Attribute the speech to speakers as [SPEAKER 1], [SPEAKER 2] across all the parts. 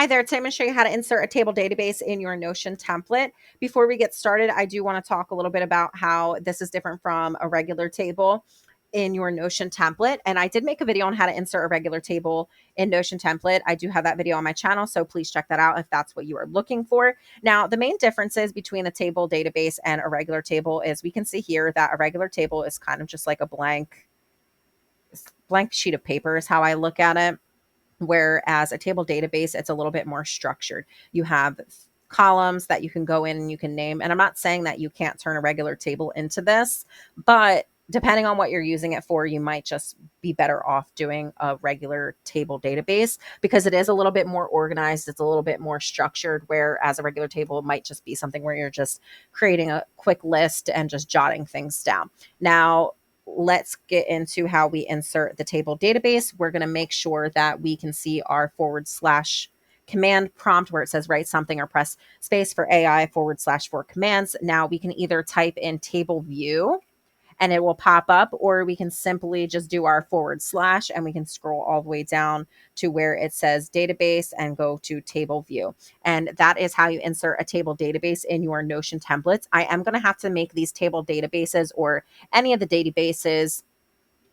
[SPEAKER 1] Hi there, today I'm going to show you how to insert a table database in your Notion template. Before we get started, I do want to talk a little bit about how this is different from a regular table in your Notion template. And I did make a video on how to insert a regular table in Notion template. I do have that video on my channel, so please check that out if that's what you are looking for. Now, the main differences between a table database and a regular table is we can see here that a regular table is kind of just like a blank sheet of paper is how I look at it. Whereas a table database, it's a little bit more structured. You have columns that you can go in and you can name. And I'm not saying that you can't turn a regular table into this, but depending on what you're using it for, you might just be better off doing a regular table database because it is a little bit more organized. It's a little bit more structured, whereas a regular table might just be something where you're just creating a quick list and just jotting things down. Now, let's get into how we insert the table database. We're going to make sure that we can see our / command prompt where it says write something or press space for AI / for commands. Now we can either type in table view and it will pop up, or we can simply just do our / and we can scroll all the way down to where it says database and go to table view. And that is how you insert a table database in your Notion templates. I am going to have to make these table databases or any of the databases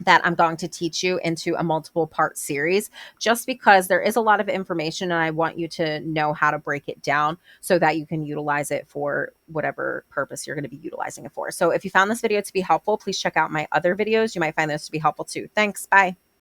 [SPEAKER 1] that I'm going to teach you into a multiple part series, just because there is a lot of information and I want you to know how to break it down so that you can utilize it for whatever purpose you're going to be utilizing it for. So if you found this video to be helpful, please check out my other videos. You might find this to be helpful too. Thanks. Bye.